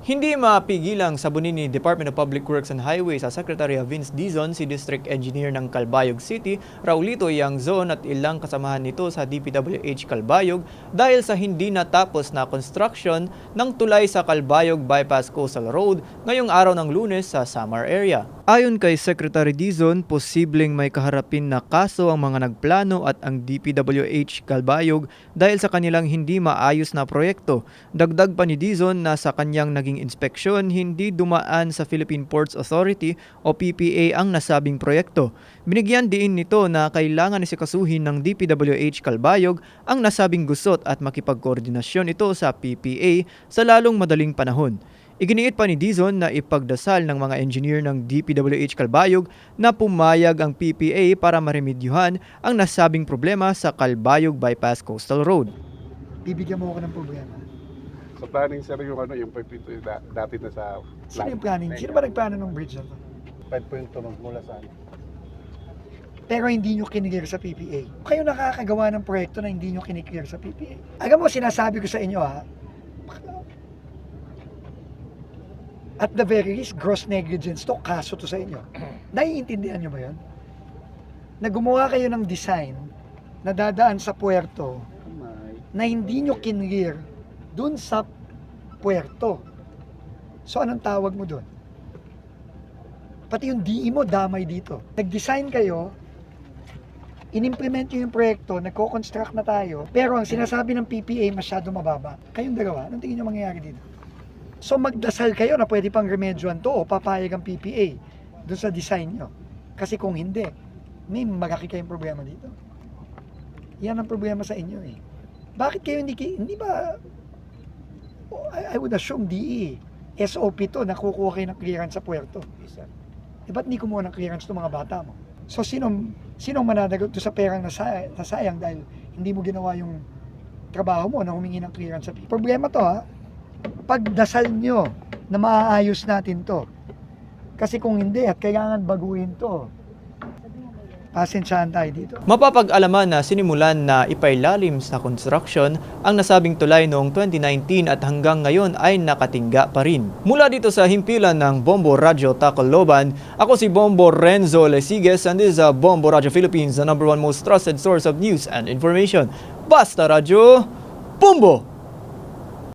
Hindi mapigilang sabunin ni Department of Public Works and Highways sa Secretary Vince Dizon si District Engineer ng Calbayog City, Raulito Yangzon at ilang kasamahan nito sa DPWH Calbayog dahil sa hindi natapos na construction ng tulay sa Calbayog Bypass Coastal Road ngayong araw ng Lunes sa Samar area. Ayon kay Secretary Dizon, posibleng may kaharapin na kaso ang mga nagplano at ang DPWH Calbayog dahil sa kanilang hindi maayos na proyekto. Dagdag pa ni Dizon na sa kanyang naging inspeksyon, hindi dumaan sa Philippine Ports Authority o PPA ang nasabing proyekto. Binigyan din nito na kailangan isikasuhin ng DPWH Calbayog ang nasabing gusot at makipagkoordinasyon ito sa PPA sa lalong madaling panahon. Iginiit pa ni Dizon na ipagdasal ng mga engineer ng DPWH Calbayog na pumayag ang PPA para maremedyohan ang nasabing problema sa Calbayog Bypass Coastal Road. Bibigyan mo ako ng problema. Sa planning sir, yung pipe dito dati na sa Sino yung planning? Sino ba nagplano ng bridge na to? 5.2 mula sa Pero hindi nyo kiniklear sa PPA. Kayo nakakagawa ng proyekto na hindi nyo kiniklear sa PPA. Alam mo, sinasabi ko sa inyo ha, at the very least, gross negligence to, kaso to sa inyo. Naiintindihan nyo ba yun? Na gumawa kayo ng design na dadaan sa puerto na hindi nyo kinlear dun sa puerto. So anong tawag mo dun? Pati yung DE mo damay dito. Nag-design kayo, in-implement nyo yung proyekto, nagko-construct na tayo, pero ang sinasabi ng PPA masyado mababa. Kayong dalawa, anong tingin nyo mangyayari dito? So magdasal kayo na pwede pang remedyohan to o papayag ang PPA dun sa design nyo. Kasi kung hindi, may malaki kayong problema dito. Yan ang problema sa inyo eh. Bakit kayo hindi ba, I would assume DE, SOP to, nakukuha kayo ng clearance sa puerto. Ba't hindi kumuha ng clearance to mga bata mo? So sinong mananagot to sa perang nasayang dahil hindi mo ginawa yung trabaho mo na humingi ng clearance sa PPA? Problema to ha. Pagdasal nyo na maaayos natin to. Kasi kung hindi at kailangan baguhin to, pasensyahan tayo dito. Mapapag-alaman na sinimulan na ipailalim sa construction ang nasabing tulay noong 2019 at hanggang ngayon ay nakatingga pa rin. Mula dito sa himpilan ng Bombo Radyo Tacloban, ako si Bombo Renzo Lesiges and this is Bombo Radyo Philippines, the #1 most trusted source of news and information. Basta Radyo, Bombo!